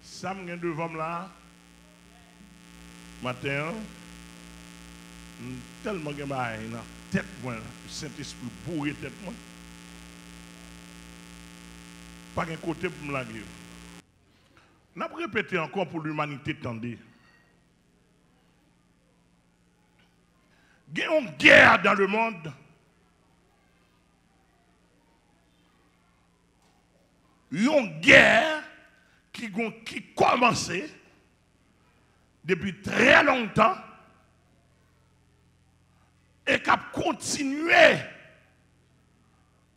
Ça me vient devant là, matin, tellement de dans la tête, moi, le Saint-Esprit bourré tête, moi. Pas un côté pour me la guerre. On a répété encore pour l'humanité, tendez. Il y a une guerre dans le monde. Il y a une guerre qui commençait depuis très longtemps et qui a continué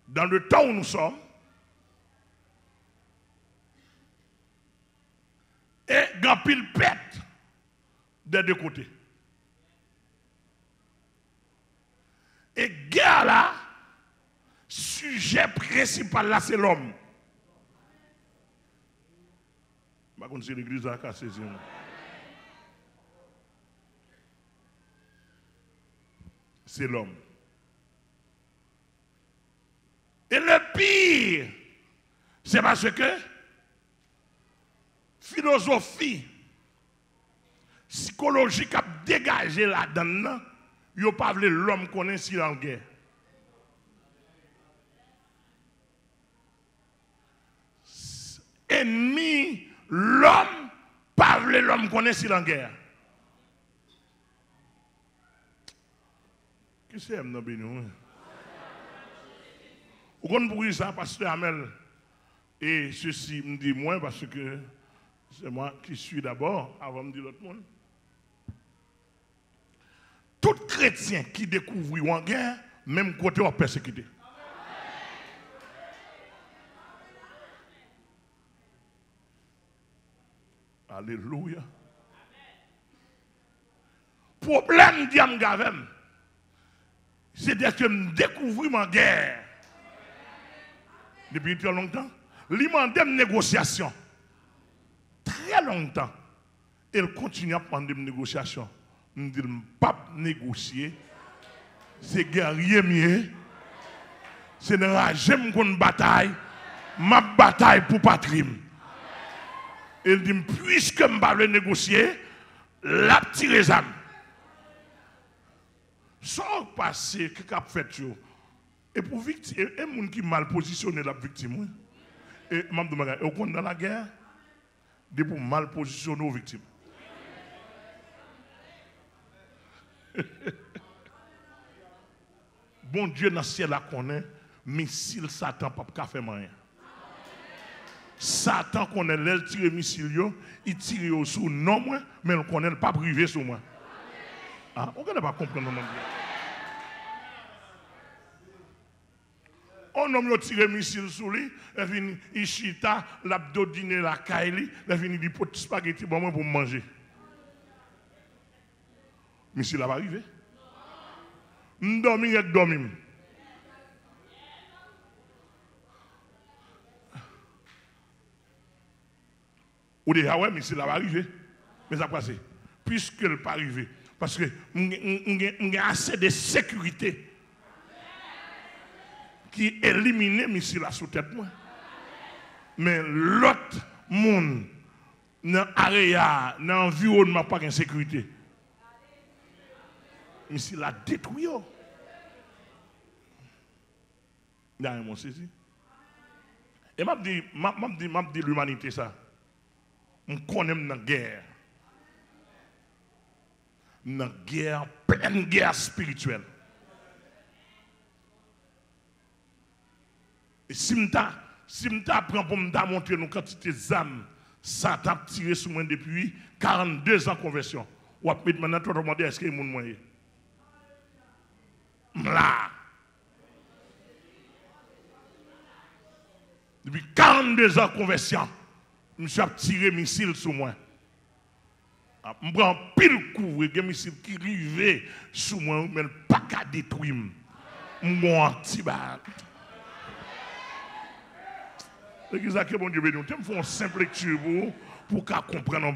dans le temps où nous sommes. Et grand pile pète des deux côtés. Et guerre là, sujet principal là, c'est l'homme. Je ne sais pas si l'église a cassé. C'est l'homme. Et le pire, c'est parce que philosophie psychologique a dégagé là-dedans, il n'y a pas voulu l'homme connaître s'il est en guerre. Ennemi, l'homme, pas voulu l'homme connaître s'il est en guerre. Qui c'est M. Bénou? Vous comprenez pour ça, pasteur Amel? Et ceci me dit moi parce que c'est moi qui suis d'abord avant de dire l'autre monde. Tout chrétien qui découvre en guerre, même côté en persécuté. Alléluia. Problème d'Yam Gavem, c'est que je découvre en guerre. Depuis très longtemps. Il m'a demandé une négociation. Très longtemps. Il continue à prendre des négociations. Je ne dis pas négocier. C'est guerrier mieux. C'est ne j'aime qu'on bataille. Ma bataille pour patrie. Il dit, puisque je ne pas négocier, la petite les âmes. Sans passer, qu'est-ce qu'a fait? Et pour victime, et les gens qui mal positionné la victime. Et je me dis, dans la guerre, de pour mal positionner aux victimes. Bon Dieu dans le ciel la connaît, missile Satan pas faire rien. Satan connaît l'aile tirer missile, il tire sur non moi, mais on connaît pas privé sur moi. Ah, on ne peut pas comprendre mon Dieu. On a tiré missile sur lui, il vient Ishita, l'abdodine, la kaili, il vient du pot de spaghetti pour moi pour manger. Missile va arriver. M'dormi et dormi. Ou déjà ouais, missile va arriver. Mais ça passe. Puisque elle pas arrivé, parce que on a assez de sécurité qui élimine missile sous tête moi. Mais l'autre monde dans l'area, dans l'environnement pas de sécurité. Missile a détruit. Derrière mon saisi. Et m'a dit l'humanité ça. On connaît dans la guerre. Dans la guerre, pleine guerre spirituelle. Et si je prends pour me montrer nos quantités d'âmes, Satan a tiré sur moi depuis 42 ans de conversion. Ou après, maintenant, tout le monde est-ce qu'il y a des moyens? Là. Depuis 42 ans de conversion, je suis tiré missile sur moi. Je prends pile coup, et des missiles qui arrivent sur moi, mais pas qu'à détruire. Je prends un petit balle. C'est ça que bon Dieu béni. Je me fais une simple lecture pour qu'on comprenne.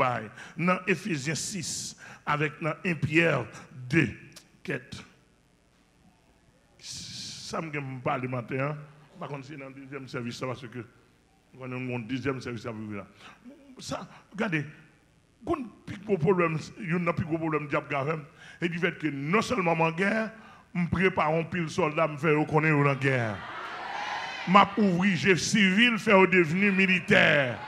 Dans Ephésiens 6, avec 1 Pierre 2, quête. Ça me parle le matin. Par contre, c'est dans le deuxième service, parce que on a un deuxième service à vivre là. ça, regardez, il y a un plus gros problème diable et du fait que non seulement en guerre, je prépare un pile soldat, je fais reconnaître en guerre. Je ouvrier civil, faire devenir militaire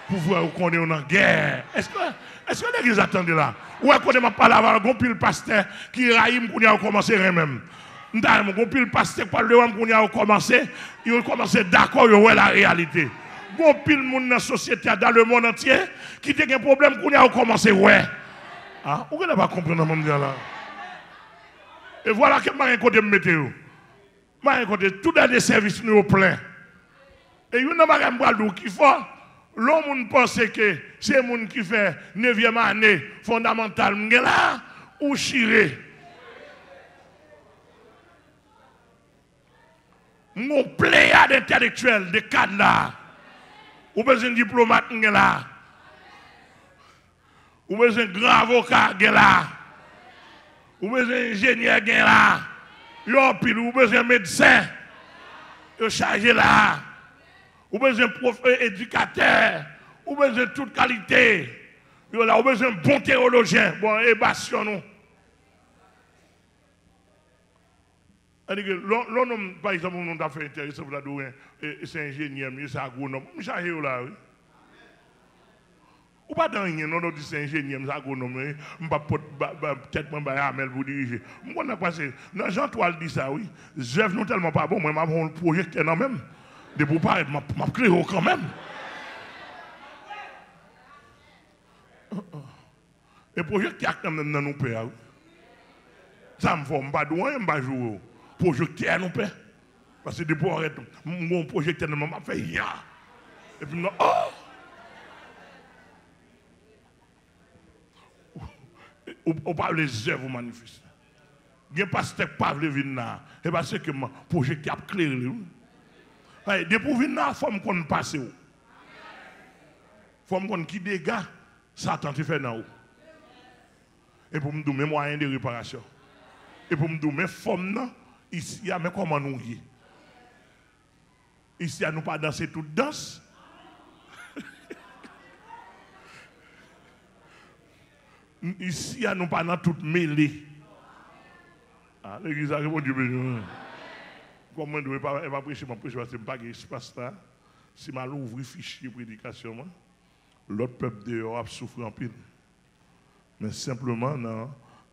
pour voir qu'on est en guerre. Est-ce que l'église attendait là? Ou est-ce qu'on m'a parlé avant un pile pasteur qui raïm qu'on a commencé même? Un pile pasteur parle de qu'on a commencé, il a commencé d'accord avec la réalité. Bon pile monde dans la société, dans le monde entier, qui a un problème qu'on a commencé, ouais. Ah, vous ne pas comprendre mon dire là. Et voilà que je côté météo. Je côté tout dans les services nous plein. Et il y a un bagage qui fait, l'homme pense que c'est le monde qui fait 9e année fondamentale, là, ou chiré. Mon pléiade intellectuel de cadre là. Ou besoin de diplomate là. Ou besoin de grand avocat là. Ou besoin d'ingénieur là. Ou besoin de médecin. Ou chargé là. Ou besoin de éducateur. Ou besoin de toute qualité. Ou besoin de bon théologien. Bon, et bastion nous. L'homme, par exemple, on a fait intéressant pour la douane, c'est ingénieur, c'est agronome. Je suis chargé là, oui. Ou pas dans rien, non, c'est ingénieur, c'est agronome. Je ne vais peut-être pas Amel pour diriger. Moi, on a passé. Dans Jean Toile dit ça, oui. J'œuvre non tellement pas bon, moi, je vais un projet non même. De pour pas être, je vais créer quand même. Et projet qui a quand même dans nos pays, oui. Ça me fait pas douane, je ne vais pas jouer. Projecteur nous paie. Parce que depuis mon projecteur m'a fait ya. Et puis non, oh! On parle des œuvres manifestes. Il n'y a pas de pasteur qui venir là. Et parce que mon projecteur a clairé. Depuis venir là, il faut qu'on passe. Il faut qu'on qui dégâts, Satan te fait dans. Et pour me donner mes moyens de réparation. Et pour me donner mes formes, ici, mais comment nous y? Ici, nous pas danser toute danse. Ici, nous pas dans toute mêlée. Ah, l'église a répondu, comment je ne vais pas prêcher, parce que je n'ai pas d'espace là. Si je ouvre fichier prédication, l'autre peuple dehors a souffert en pile. Mais simplement,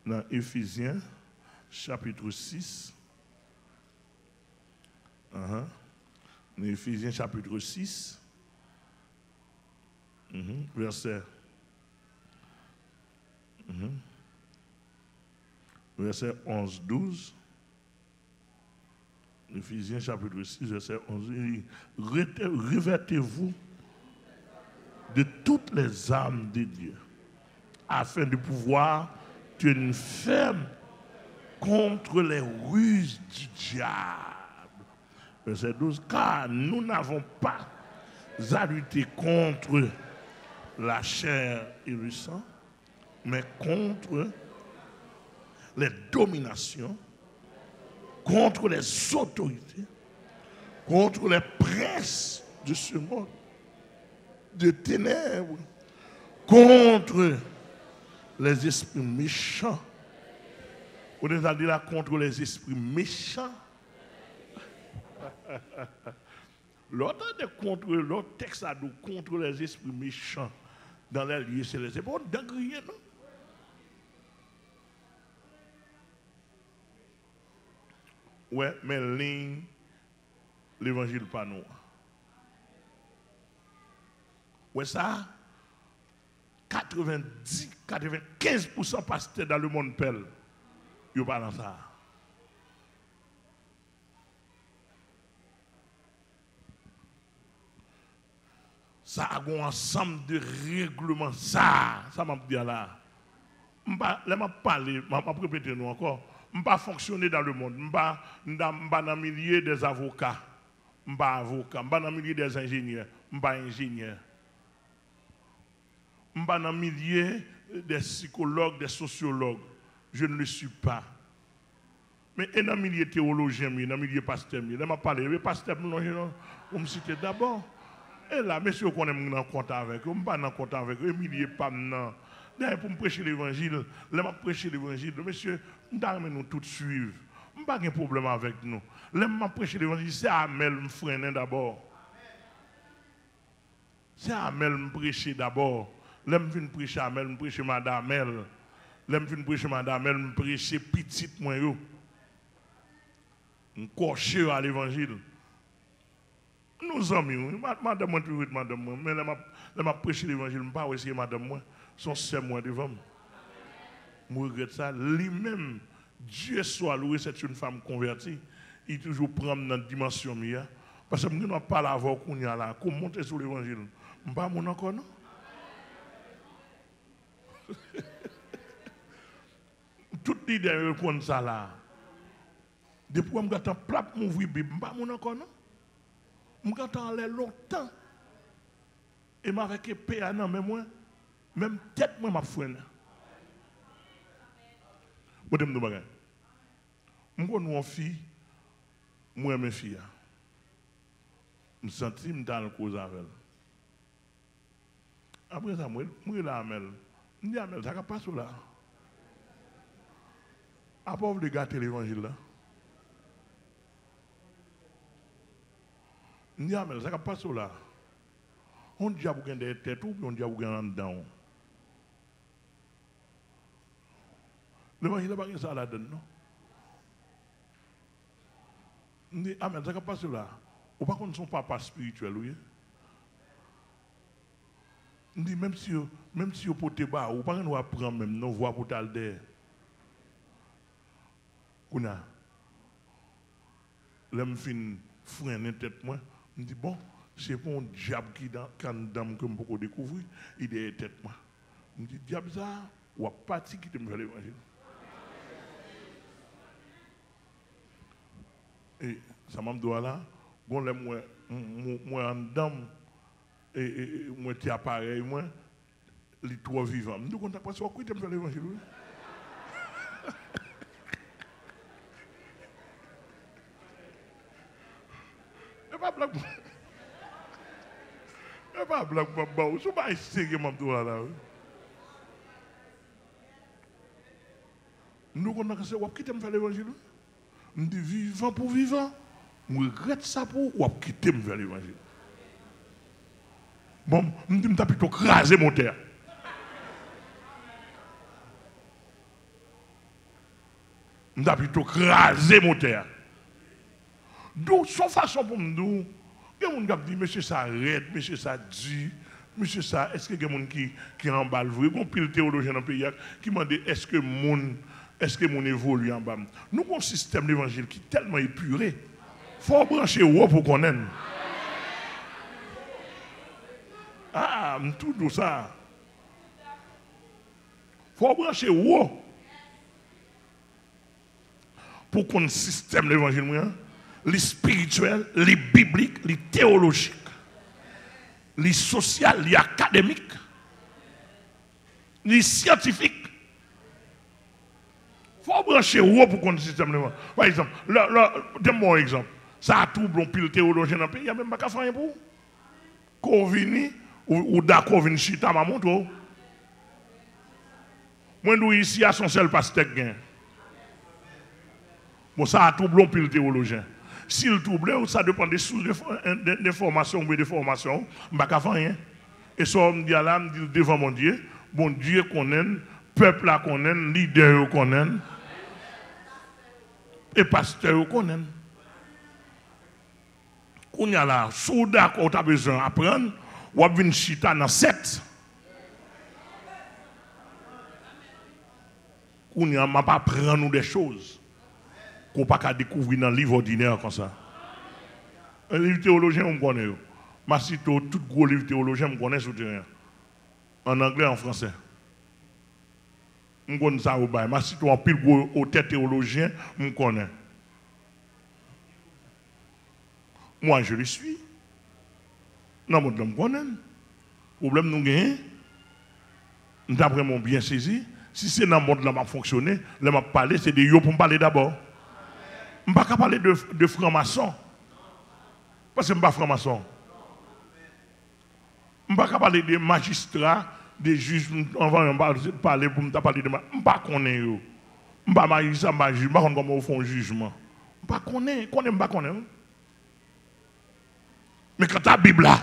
dans Éphésiens, chapitre 6, dans Éphésiens chapitre 6, verset 11-12. Éphésiens chapitre 6, verset 11. Revêtez-vous de toutes les âmes de Dieu, afin de pouvoir tenir ferme contre les ruses du diable. Verset 12. Car nous n'avons pas à lutter contre la chair et le sang, mais contre les dominations, contre les autorités, contre les princes de ce monde, de ténèbres, contre les esprits méchants. On est allé là contre les esprits méchants. L'autre texte a dit contre les esprits méchants dans les lieux célestes. C'est pas d'agréer, non? Ouais, mais ligne, l'évangile pas nous. Ouais, ça, 95% pasteurs dans le monde pèle. Ils ne parlent pas dans ça. Ça a un ensemble de règlements. Ça m'a dit là. Je ne vais pas parler, je ne vais pas répéter nous encore. Je ne vais pas fonctionner dans le monde. Je ne vais pas dans le milieu des avocats. Je ne vais pas avocat. Je ne vais pas dans le milieu des ingénieurs. Je ne vais pas ingénieur. Je ne vais pas dans le milieu des psychologues, des sociologues. Je ne le suis pas. Mais dans le milieu théologien, dans le milieu pasteur, je ne vais pas parler. Le pasteur, on me cite d'abord. Et là, monsieur, qu'on est en compte avec eux, je ne suis pas en compte avec eux, Emilie pas non. D'ailleurs, pour me prêcher l'évangile, là, je prêcher l'évangile, monsieur, nous tous suivre. Je n'ai pas de problème avec nous. Là, je prêcher l'évangile, c'est Amel me freiner d'abord. C'est Amel me prêcher d'abord. Là, je viens prêcher Amel, je prêcher Madame Amel. Là, je viens prêcher Madame Amel, je prêcher petite moi. Je coche à l'évangile. Nous amis, madame moi, plus madame moi, mais là, je prêche l'évangile, je ne pas essayer madame moi, son sœur moi devant moi. Je regrette ça. Lui-même, Dieu soit loué, c'est une femme convertie. Il toujours prend dans la dimension mia. Parce que je ne pas la voir qu'on y a là, qu'on monte sur l'évangile. Je ne pas mon encore non. Toute l'idée répond ça là. Depuis que je me suis plat m'ouvrir Bible, je ne pas mon encore non. Je me suis allé longtemps. Et je avec épée non mais moi même tête moi m'a fouine. Bon dem nous bagay. Je connais une fille, moi mes filles. Je senti me dans le cause avec elle. Après ça moi la Amel. Je dis Amel, ça va pas là. À part de gâter l'évangile là. Je dis Amel, ça va pas là. On dit à vous gagner des têtes ou on dit à vous gagner en dedans. L'évangile n'a pas ça là-dedans, non? On dit, ah, mais ça ne passe pas là. Ou pas contre son papa spirituel, oui? On dit, même si vous pouvez bas, ou pas nous apprendre même, nos voix pour t'alder. On a. L'homme fin freiner tête moi. On dit, bon, c'est pour un diable qui dans dame que je peux découvrir, il est tête moi. On dit, diable ça, ou a parti qui te me fait l'évangile. Et ça m'a dit là, bon, moi en dame, et moi qui appareil, moi, les trois vivants. Nous ne pas sur quoi tu me fais l'évangile. Et pas blague. Et pas blague, je ne suis pas sérieux, je suis là. Nous ne pas sur qui tu me fais l'évangile. Je dis vivant pour vivant. Je regrette ça pour quitter me faire l'évangile. Bon, je dis plutôt craser mon terre. Je dis plutôt craser mon terre. Donc, son façon pour me dire, il y a des gens qui disent, monsieur, ça arrête, monsieur, ça dit, monsieur, ça, est-ce qu'il y a des gens qui emballe vrai? Il y a pile théologien dans le pays qui m'a dit, est-ce que mon évolue en bas? Nous avons un système d'évangile qui est tellement épuré. Il faut brancher haut pour qu'on aime. Ah, tout ça. Il faut brancher haut pour qu'on ait un système d'évangile. Les spirituels, les bibliques, les théologiques, les sociaux, les académiques, les scientifiques. Il faut brancher haut pour qu'on ait un système d'évangile. Par exemple, donne-moi un exemple. Ça a tout bon pile théologien dans le pays, il n'y a même pas qu'à faire pour. Corvini ou d'accord vini chita ma montre. Moi nous ici à son seul pasteur gain. Bon ça a tout bon pile théologien. S'il trouble, ça dépend des sources d'information ou de formation, je ne vais pas faire rien. Et ça, me dit là, me dit devant mon Dieu, bon Dieu connaît, peuple là connaît, leader connaît, et pasteur connaît. Qu'on y a là, sous d'accord, tu as besoin d'apprendre, ou bien chita dans 7. Qu'on y a, m'a pas prendre nous des choses qu'on pas qu'à découvrir dans le livre ordinaire comme ça. Un livre théologien, on me connaît. Ma cito, tout gros livre théologien, on me connaît sur terrain. En anglais, en français. On me connaît ça au bail. Ma cito, en pile gros auteur théologien, on me connaît. Moi, je le suis. Non, je me connais. Le problème, nous gagnons. D'après mon bien saisi, si c'est dans le monde qui a fonctionné, là, je parler, c'est de yo pour me parler d'abord. Je ne vais pas parler de franc-maçon. Parce que je ne suis pas franc-maçon. Je ne peux pas parler des magistrats, des juges, on va parler pour me parler de moi. Je ne peux pas connaître. Je ne peux pas magistrat, je ne sais pas comment ils font un jugement. Je ne peux pas connaître. Mais quand tu as la Bible là,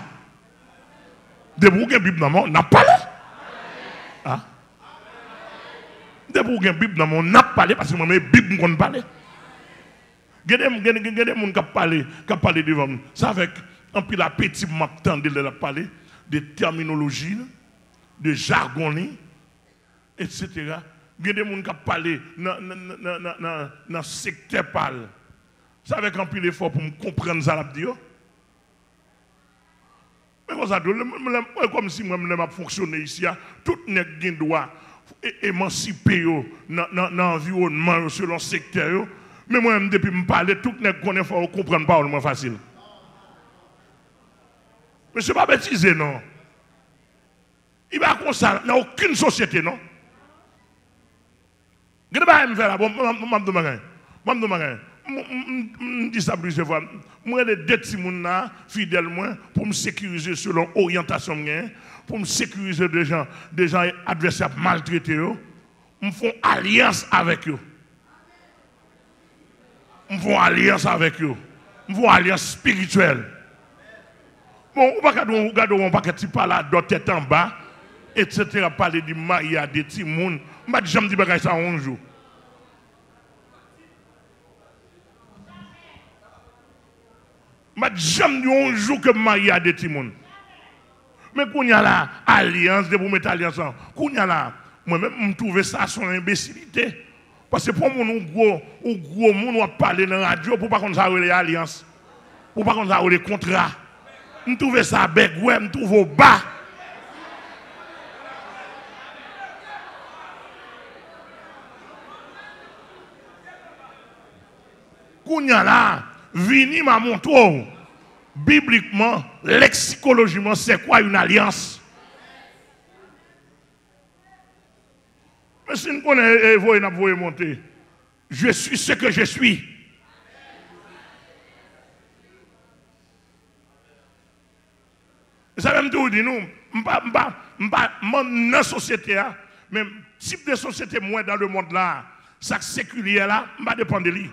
de vous la Bible dans mon, on n'a pas parlé. Ah? De vous la Bible dans mon, on n'a pas parlé parce que moi, la Bible, on ne parle. Il y a des gens qui parlent devant nous. C'est avec un peu l'appétit pour m'attendre de parler de terminologie, de jargon, etc. Il y a des gens qui parlent dans le secteur parle. C'est avec un peu d'effort pour me comprendre ça. Mais comme si moi je fonctionné ici, tout le monde doit émanciper dans l'environnement selon le secteur. Mais moi, depuis que je parle, tout le monde connaît, faut comprendre pas moins facile. Mais ce n'est pas bêtiser, non. Il va comme ça, il n'y a aucune société, non. Je ne vais pas me faire là, je dis ça plusieurs fois. Moi, les deux petits gens fidèles, pour me sécuriser selon l'orientation, pour me sécuriser des gens adversaires maltraités, je fais alliance avec eux. Je fais alliance avec eux. Je fais alliance spirituelle. Bon, on va regarder un paquet de parler d'autres têtes en bas, etc. Parler du mariage, des petits gens. Je ne jamais dit ça un jour. Je ne jamais dit un jour que je marie à des petits gens. Mais quand il y a la alliance, de vous mettre alliance, quand il y a la, moi-même, je trouve ça son imbécilité. Parce que pour moi, gros monde va parler dans la radio pour pas qu'on ait les alliances, pour pas qu'on ait les contrats. Je trouve ça bec, ouais, je trouve au bas. Kounya là, vini m'a montré bibliquement, lexicologiquement, c'est quoi une alliance? Mais si nous connaissons, monter, je suis ce que je suis. Ça veut dire, nous, dans la société, même type de société, moi, dans le monde là, ça séculier là, je ne dépend de lui.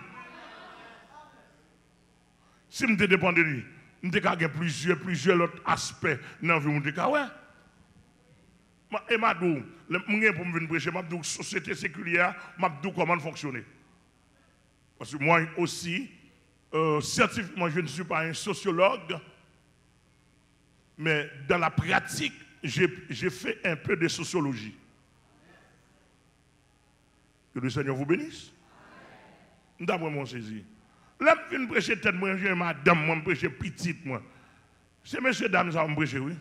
Si je dépend de lui, je vais plusieurs autres aspects dans la vie. Ouais. Et je dis, pour me venir prêcher, je dis, société séculière, je dis comment fonctionner. Parce que moi aussi, scientifiquement, je ne suis pas un sociologue, mais dans la pratique, j'ai fait un peu de sociologie. Que le Seigneur vous bénisse. D'après mon saisi. Là, je viens prêcher tête, moi, je madame, moi, je prêcher petite, moi. C'est monsieur, dame, ça va me prêcher, oui.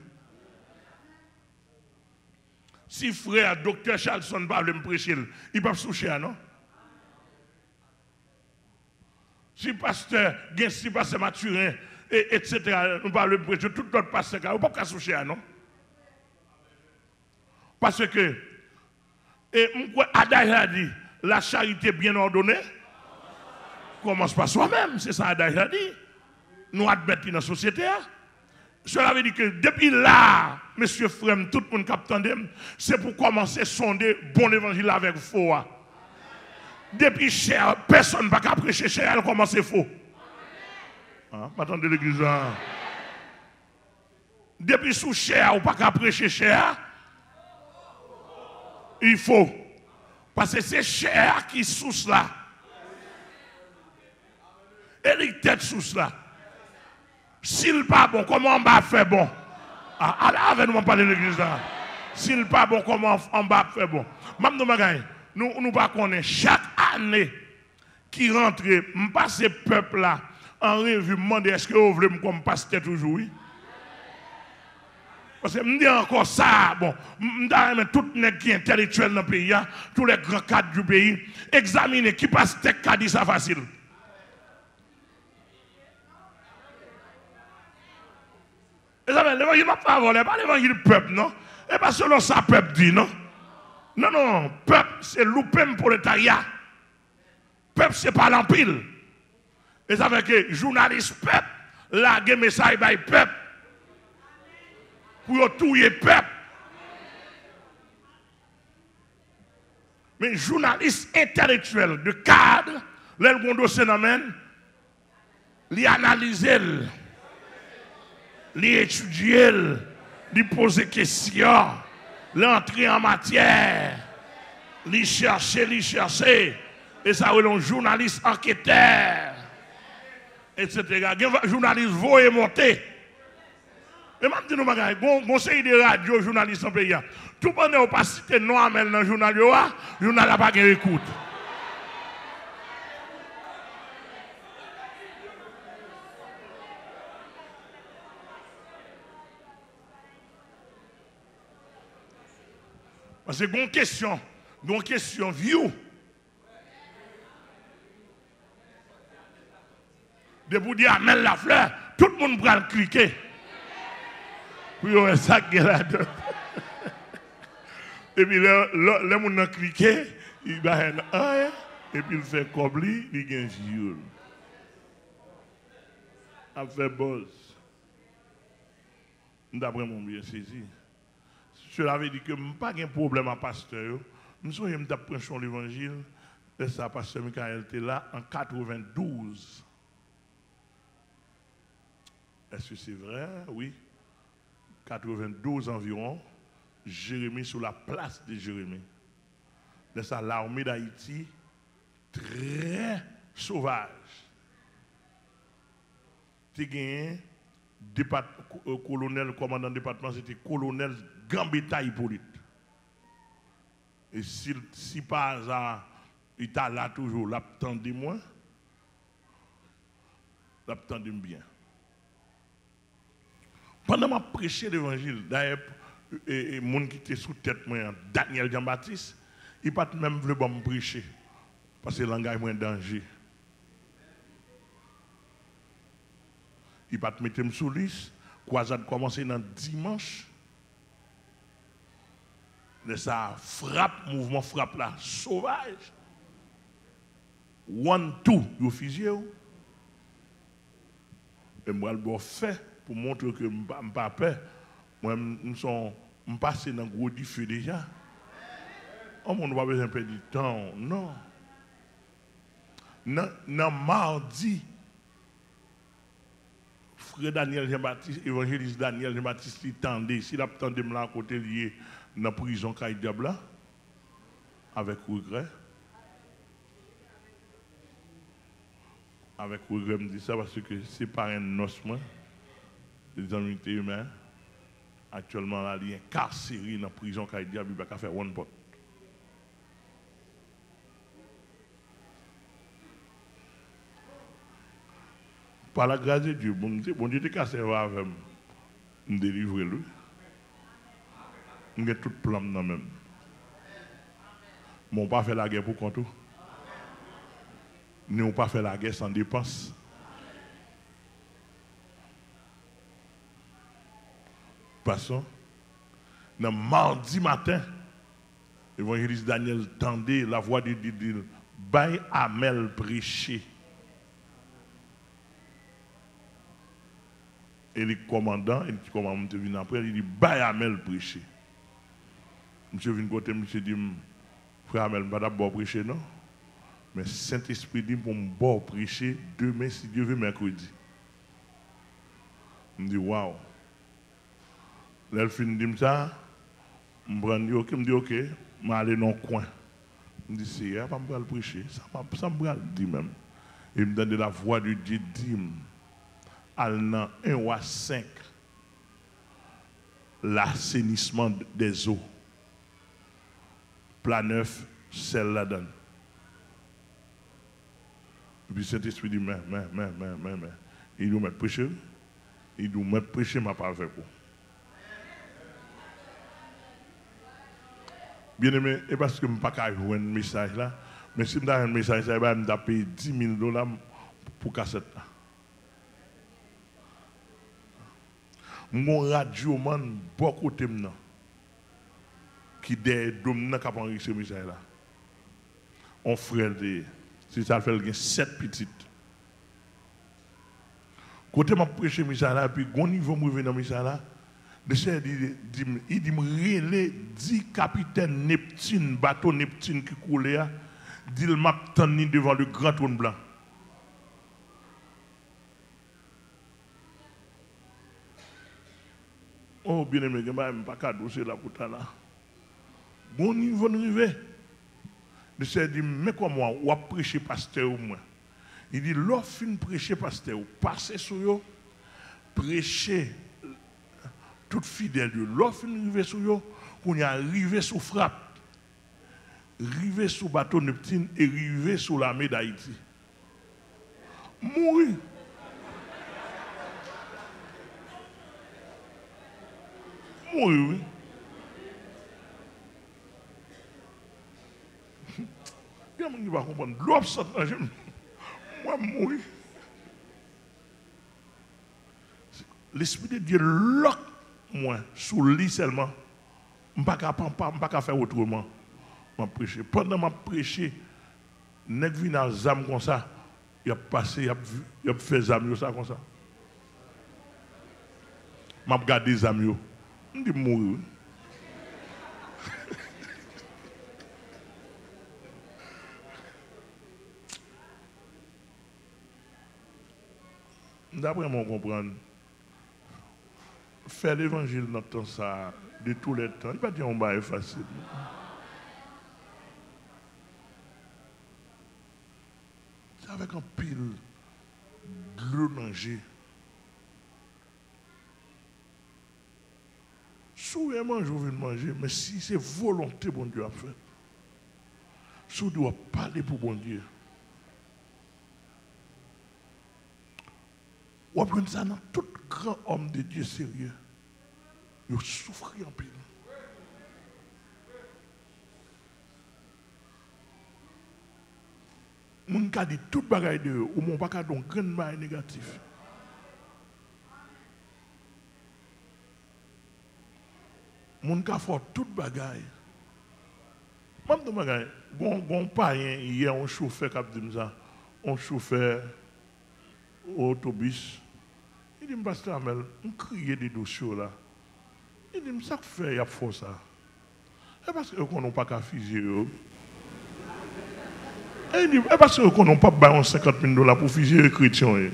Si frère, docteur Charlson, va me prêcher, il va me soucher, non? Si pasteur, si pasteur Mathurin, etc., nous parlons de prêcher, tout notre pasteur, il ne va pas soucher, non? Parce que, et Adage a dit, la charité bien ordonnée commence par soi-même, c'est ça Adage a dit. Nous admettons dans la société. Cela veut dire que depuis là, monsieur Frem, tout le monde qui attend, c'est pour commencer à sonder bon évangile avec faux. Depuis cher, personne ne va pas prêcher cher, elle commence à faux. Attendez l'église. Depuis sous cher, ou pas prêcher cher, il faut. Parce que c'est cher qui sous là. Et les têtes sous là. S'il pas bon, comment on va faire bon? Avec nous parler de l'église là. S'il pas bon, comment on va faire bon? Nous ne pas connaître chaque année qui rentre, je passe ce peuple là en revue, je me demande est-ce que vous voulez me comme pasteur toujours, oui? Parce que je me dis encore ça, bon, je tout le monde qui est intellectuel dans le pays, tous les grands cadres du pays, examiner qui passe tech qui dit ça facile. L'évangile n'a pas volé, pas l'évangile du peuple, non? Et pas selon ça, peuple dit, non? Non, non, peuple, c'est l'oupem prolétariat. Peuple, c'est pas l'empile. Et ça fait que journaliste peuple, la message by peuple. pour tuer le peuple. Mais journalistes intellectuels de cadre, les dossier n'amène, les analyser, les étudier, les poser des questions, les entrer en matière, les chercher. Et ça, c'est un journaliste enquêteur, etc. Les journalistes vont et monter. Et je dis, nous, conseil de radio, journalistes en pays, tout le monde n'a pas cité non Amel dans le journal, le journal n'a pas d'écoute. Parce que c'est une question view. De vous dire Amel la fleur, tout le monde va cliquer. Puis on ça qui est là-dedans. Et puis le monde a cliqué, il va un et puis il fait comme lui, il gagne un il fait boss. D'après mon bien saisi. Cela veut dire que je n'ai pas de problème à pasteur. Je suis prêché l'évangile. Et ça, pasteur Michael était là en 92. Est-ce que c'est vrai? Oui. 92 environ. Jérémie sur la place de Jérémie. De ça, l'armée d'Haïti, très sauvage. Tu as gagné, colonel, commandant de département, c'était colonel Gambetta Hippolyte. Et si par hasard, il était là toujours, l'attendez moi, l'attendez bien. Pendant que je prêchais l'évangile, d'ailleurs, les gens qui étaient sous tête, Daniel Jean-Baptiste, il n'a pas même voulu me prêcher. Parce que l'engagement est danger. Il n'a pas mettre sous liste. Croisade commencé dans dimanche. Et ça frappe, mouvement frappe là, sauvage. One, two, il fusillé. Et moi, je fait pour montrer que je ne suis pas peur. Moi, je suis passé dans le gros du feu déjà. On n'a pas besoin de perdre du temps. Non. Dans mardi, frère Daniel Jean-Baptiste, évangéliste Daniel Jean-Baptiste, il tendait. S'il attendait là à côté lié dans la prison Kaïdiabla, avec regret. Avec regret, je me dis ça parce que c'est pas un osement. Les amis humains, actuellement, là, il est incarcéré dans la prison Kaïdiabla, il ne peut pas faire one pot. Par la grâce de Dieu, bon Dieu te casse avec me délivrer lui. Je tout plan dans même. Mais on pas fait la guerre pour compte. Nous n'avons pas fait la guerre sans dépense. Passons. Dans mardi matin, l'évangéliste Daniel tendait la voix de Dieu. Bail Amel prêcher. Et le commandant vient après, il dit, Baye Amel prêcher. Monsieur vient côté, monsieur dit, frère Amel, je ne vais pas d'abord prêcher, non? Mais Saint-Esprit dit, pour me prêcher demain, si Dieu veut, mercredi. Je me dis, waouh. Là, il finit de dire ça, je me dis, ok, je vais aller dans le coin. Je me dis, c'est, je ne vais pas prêcher, ça me dit même. Il me donne la voix de Dieu, dit, al 1 ou 5, l'assainissement des eaux. Plat neuf, celle là-dedans. Et puis Saint-Esprit dit, mais. Il doit mettre prêcher. Il doit mettre prêcher, ma part avec vous. Bien aimé, et parce que je ne peux pas jouer un message là, mais si je donne un message, je vais payer $10,000 pour cassette là. Mon radio man beaucoup de temps qui des domina cap enregistrer ce message là. On frère de si ça fait 7 petites. Côté m'a prêcher message là puis gon niveau me venir dans message là, Il dit, me 10 capitaines Neptune, bateau Neptune qui coulait, dit, il m'a tenu devant le grand trône blanc. Oh, bien aimé, je ne vais pas cadeau, c'est là pour ta là. Bon niveau de rive. Le Seigneur dit, mais comment on va prêcher pasteur ou moi? Il dit, l'offre de prêcher pasteur, passez sur eux, prêcher tout fidèle, l'offre de rive sur eux, qu'on y arrivé sous frappe, arrivé sous bateau Neptune et arrivé sous l'armée d'Haïti. Mourir. Mourir, oui. Il y a des gens qui ne comprennent pas. L'obsession, moi, mourir. L'Esprit de Dieu lock moi sous le lit seulement. Je ne peux pas faire autrement. Je prêcher. Pendant que je prêche, net vient dans les âmes comme ça. Il a passé, il a fait les âmes comme ça. Je regarde les âmes. Je dis mourir. D'après moi, comprendre, faire l'évangile dans le temps ça, de tous les temps, il ne va pas dire qu'on va facile. C'est avec un pile de l'eau manger. Souvent, je veux manger, mais si c'est volonté, bon Dieu a fait. Si on doit parler pour bon Dieu. On prend ça dans tout grand homme de Dieu sérieux. Il souffre en pile. Mon cas dit toute bagaille de eux, ou mon pas donc grand bagaille négatif. Mon cas fait toute bagaille. Même de bagaille, bon païen hier on chauffeur qui dit ça, on chauffeur autobus. Il dit, pasteur Amel, on crie des dossiers là. Il dit, ça fait, il y a faux ça. Et parce qu'on n'a pas qu'à fuser. Et il dit, et parce qu'on n'a pas besoin de 50 000 $ pour fuser les chrétiens.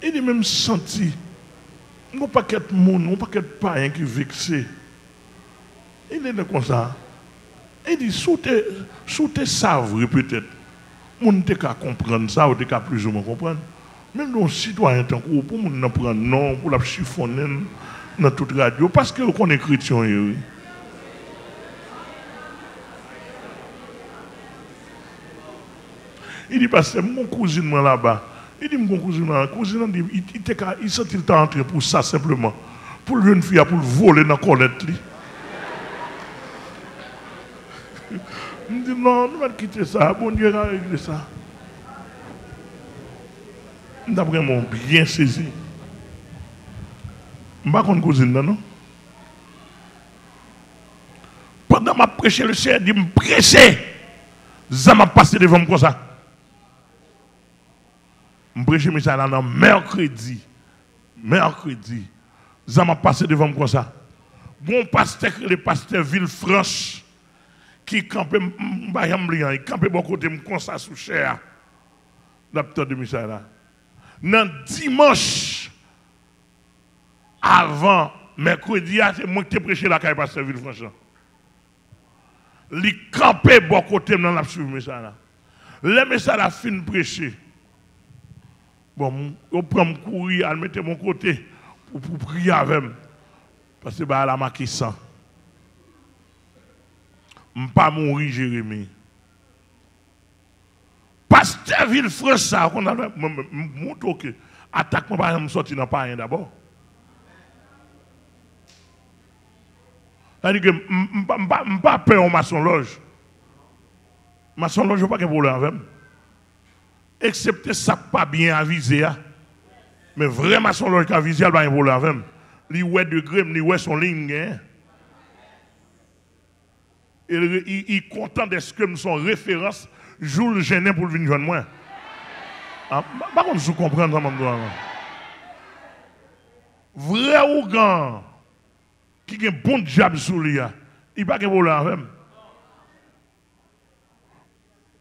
Il dit, même senti, on n'a pas qu'à monde, on n'a pas qu'à païen qui vexé. Il dit comme ça. Il dit, sous tes savres peut-être, on ne peut pas comprendre ça, ou ne peut pas plus ou moins comprendre. Même nos citoyens, pour nous prendre non, pour la chiffonner dans toute radio, parce que on est chrétien. Oui. Il dit, parce que mon cousin là-bas, il dit, mon cousin, il sentit le temps entrer pour ça simplement, pour le jeune fille, pour le voler dans la colette. Il dit non, nous allons quitter ça, bon Dieu va régler ça. Nous avons vraiment bien saisi. Je ne sais pas si cousine, non? Pendant que je prêchais, le Seigneur dit, me prêcher. Ça m'a passé devant moi comme ça. Je prêchais, mais ça là, mercredi. Ça m'a passé devant moi comme ça. Bon pasteur, le pasteur Villefranche, qui campait, il campait beaucoup de comme ça sous chair. L'apôtre de Michel. Dans dimanche, avant mercredi, c'est moi qui ai prêché la caille pasteur Villefranche. Il campait beaucoup de dans l'apôtre de Michel. Le message a fini de prêcher. Bon, je prends mon courir, je mets mon côté pour prier avec moi. Parce que la marque sang. Je ne vais pas mourir, Jérémie. Pasteur Villefranche, ça, qu'on a montré que attaque, moi, je ne sortir dans pas rien d'abord. C'est-à-dire que je ne vais pas peur au maçon loge. Maçon loge, je ne vais pas de problème avec. Excepté ça pas bien avisé. Mais vraiment, maçon loge qui a avisé, il n'y a pas de problème avec. Li ouais de grème, li ouais son ligne. Il est content de ce que son référence joue le gêné pour venir joindre moi. Ah, par contre, je comprends ça, maman. Vrai Ougan qui a un bon diable sous lui, il n'y a pas de problème avec.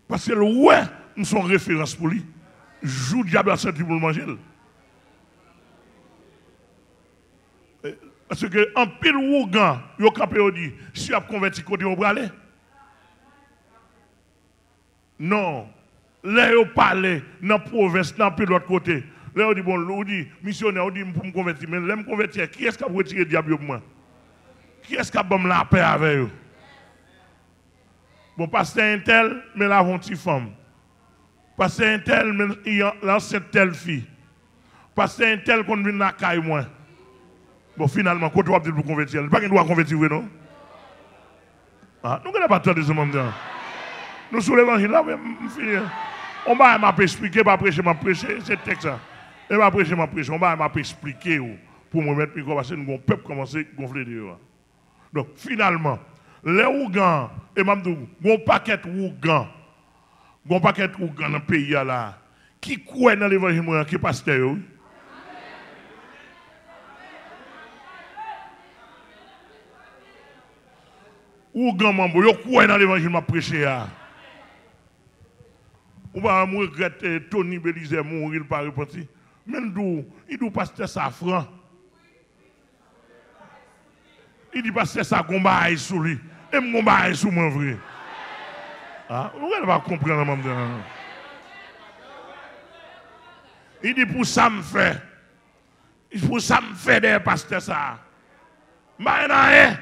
Parce que le ouais, nous sommes référence pour lui. Joue diable à sortir pour le manger. Parce que en pile Ougan, il y a campé dit, si tu as converti côté au aller. Non. Là, ils parlent dans la province, dans de l'autre côté. Là, on dit, bon, on dit, missionnaire, on dit, pour me convertir. Mais là, me convertir, qui est-ce qui a retiré le diable pour moi? Qui est-ce qui a bon la paix avec eux? Bon, pasteur un tel, mais là, on petite femme. Pasteur un tel, mais il a lancé telle fille. Pasteur un tel, qu'on vient dans la caille, moi. Bon, finalement, quand tu vas pour convertir, il n'y a pas qu'il doit convertir, non? Ah, nous n'avons pas tant de ce moment. Nous sommes l'évangile là, on va m'expliquer, pas prêcher, c'est le texte. Et va prêcher, on va m'expliquer pour me mettre micro parce que nous avons peuple commencer à gonfler dehors. Donc finalement, les Ougans, et même un paquet Ougans, un paquet Ougans dans le pays là, qui croit dans l'évangile qui est pasteur. Ougan mambo, yo croit dans l'évangile m'a prêché là. On va regretter Tony Belize mourir par repenti. Même d'où, il doit pasteur Safran. Il dit pasteur ça combat sur lui. Et mon combat sur moi vrai. Ah, vous ne pas comprendre maman. Il dit pour ça me fait. Pour ça me fait des pasteurs ça. Maintenant,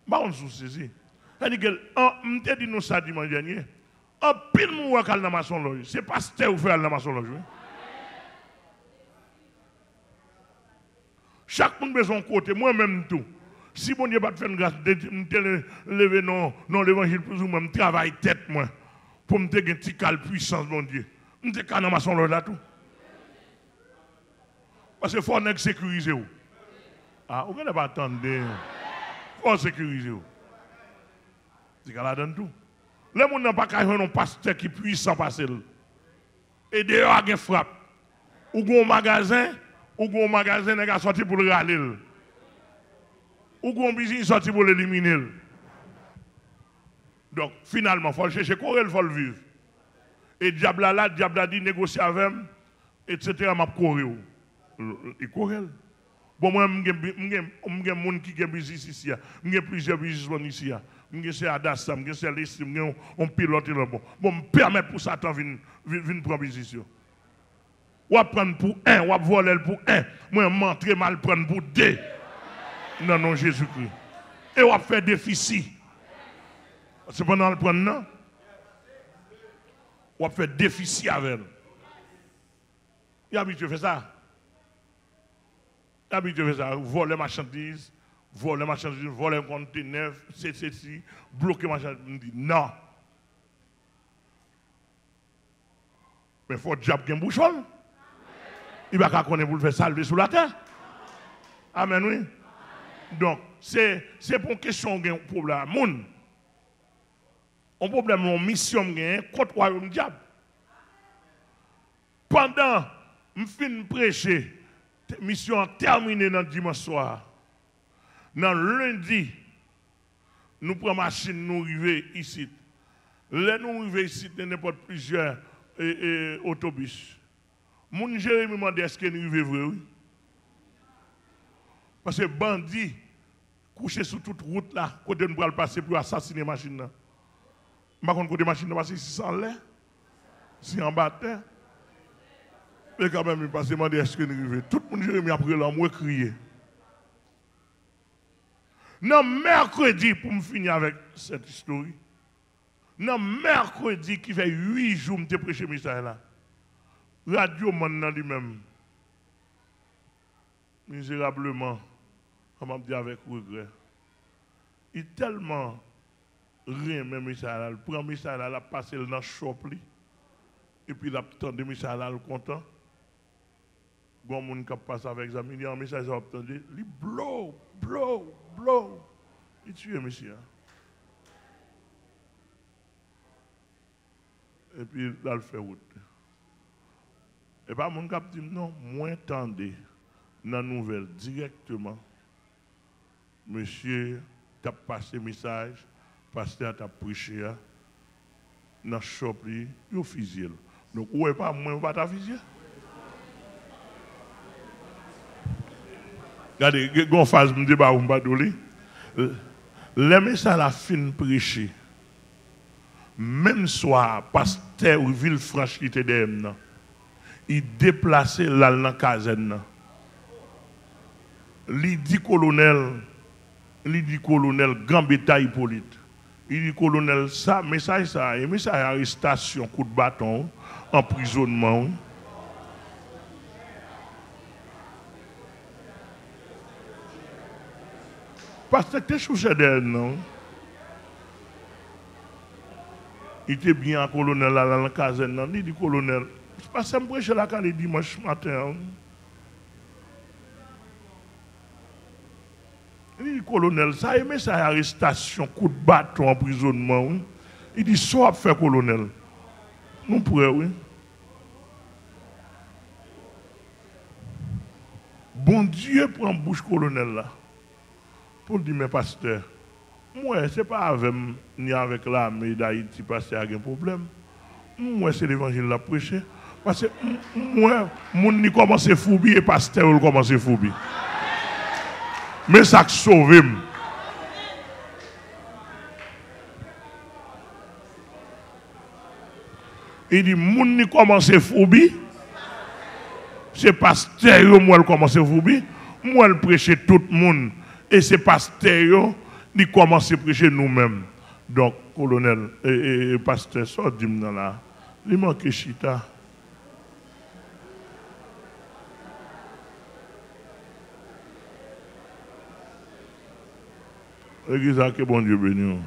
on se saisit. C'est-à-dire que, on te dit nous ça dimanche dernier. En pile mou dans la maçonnerie. C'est pasteur ou fait la maçonnerie. Chaque monde a son côté, moi-même tout. Si mon Dieu va te faire une grâce, je lever non l'évangile plus ou moins, je travaille tête moi. Pour me faire un petit cal puissance, mon Dieu. Je suis dans la maçonnerie là tout. Parce qu'il faut sécuriser. Ah, vous ne pas attendre. Il faut sécuriser. C'est qu'elle a donné tout. Les gens n'ont pas qu'à avoir un pasteur qui est puissant passer. Et dehors, il y a une frappe. Ou un magasin, il a sorti pour le râler. Ou un business sorti pour l'éliminer. Donc, finalement, il faut chercher quoi il faut le vivre. Et diable a dit négocier avec moi, etc. m'a courir. Il courir. Bon, moi, je suis des gens qui ont business ici. Je plusieurs business ici. Je suis à Dassa, je suis à l'estime, on pilote le bon. Bon, me permet pour Satan de venir prendre business. Ou à prendre pour un, ou à voler pour un. Moi, je m'entre mal prendre pour deux. Non, non, Jésus-Christ. Et on va faire déficit. C'est pendant le prendre, non? On va faire déficit avec elle. Il y a habitué à faire ça. Il y a habitué à faire ça. Voler marchandises, voler un conteneur, c'est ceci, bloquer marchandises. On dit non. Mais il faut que le diable ait un bouchon. Il va pas connaître pour le faire salver sous la terre. Amen, oui. Donc, c'est pour une question de problème. Un problème, une mission contre le royaume diable. Pendant que je finis de prêcher, mission terminée dans le dimanche soir. Dans lundi, nous prenons la machine, nous arrivons ici. Là, nous arrivons ici, nous n'importe plusieurs autobus. Mon Jérémy m'a demandé est-ce que nous arrivons vrai, oui? Parce que les bandits couchés sur toute route là, côté nous allons passer pour assassiner la machine. Je ne sais pas côté machine passer si en l'air, si en bas terre. Mais quand même, il passe demander est-ce que nous arrivons. Tout le monde Jérémy après là, moi crier. Non, mercredi, pour me finir avec cette histoire, non, mercredi qui fait 8 jours que je prêché le message là, Radio maintenant lui-même, misérablement, on m'a dit avec regret, il est tellement rien, même message là, il prend le message là, il passe dans le shop, et puis il attend le message là, il est content. Quand on passe avec les amis, il y a un message à attendre, il blow. Il tue monsieur. Et puis là, il fait route. Et pas mon cap dit non, moi tendez dans la nouvelle directement. Monsieur, tu as passé message, pasteur t'a prêché dans le shop, il y a fusil. Donc, où est pas moi, pas ta fusil? Regardez, quand on fait un débat, on va donner. Les messages la fin prêcher. Même soir, pasteur ou Villefranche qui était derrière, il déplaçait là dans la caserne. Il dit colonel Gambetta Hippolyte. Il dit colonel, ça, message ça, et message arrestation, coup de bâton, emprisonnement. Parce que tu es derrière, non? Il était bien colonel là dans la caserne. Il dit colonel, je passe un prêcher là quand il dimanche matin. Il dit colonel, ça aimé ça arrestation, coup de bâton, emprisonnement. Il dit ça a fait colonel. Nous pourrions, oui. Bon Dieu prend bouche colonel là. Pour dire, mes pasteurs, moi, ce n'est pas avec ni avec l'armée d'Haïti parce qu'il y a un problème. Moi, c'est l'évangile la prêcher. Parce que moi, mon ni commence à foubi et pasteur il commence à foubi. Mais ça sauve. Il dit, mon ni commence à foubi. C'est pasteur moi, il commence à foubi. Moi, il prêche tout le monde. Et c'est pasteur qui commence à prêcher nous-mêmes. Donc, colonel et pasteur, ça dit là. Il manque chita. L'église a que bon Dieu béni.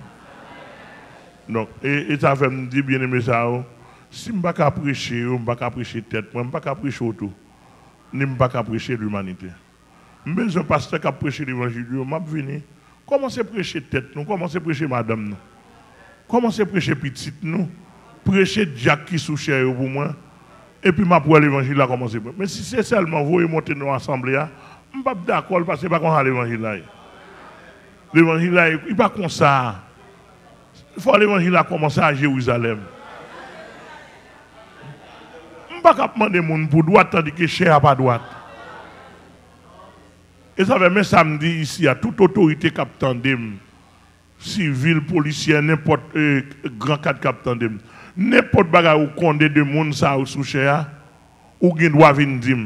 Donc, et ça fait me dire bien aimé ça. Si je ne peux pas prêcher, je ne peux pas prêcher tête, je ne peux pas prêcher autour. Je ne peux pas prêcher l'humanité. Mais un pasteur qui a prêché l'évangile, je vais venir. Commencez à prêcher tête, nous, commencez à prêcher madame, nous. Commencez à prêcher petite, nous. Prêcher Jack qui sous cher pour moi. Et puis, ma pour l'évangile, là, commencer. Mais si c'est seulement vous et monter dans l'assemblée, je ne suis pas d'accord parce que ce n'est pas comme l'évangile là. L'évangile là, il n'est pas comme ça. Il faut l'évangile là commencer à Jérusalem. Je ne suis pas demander mon pour droite tandis que cher n'a pas droite. Et ça fait même samedi ici, à toute autorité qui attendem, civil, policier, n'importe grand cadre qui attendem, n'importe bagarre ou condé de monde ça ou sous cher, ou gen doit venir dire.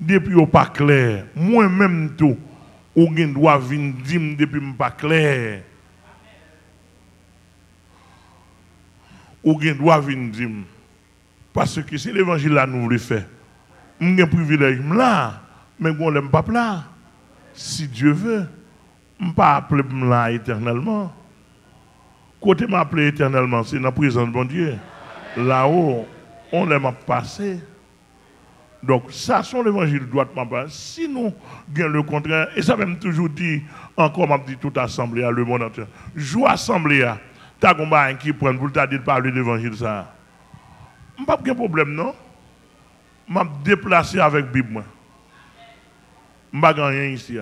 Depuis ou pas clair, moi-même tout, ou gen doit venir dire depuis pas clair. Ou gen doit venir dire. Parce que si l'évangile là nous le fait, nous avons un privilège là. Mais on l'aime pas là. Si Dieu veut, je ne pas appeler là éternellement. Côté m'appeler éternellement, c'est dans la présence de bon Dieu. Là-haut, on l'aime passer. Donc, ça, c'est l'évangile doit pas. Si nous gagnons le contraire, et ça même toujours dit, encore m'a dit toute assemblée, le monde entier. Joue assemblée, tu as un qui prend pour te dire de parler de l'évangile ça. Je n'ai pas de problème, non? Je m'ai déplacé avec la Bible. Je ne fais rien ici.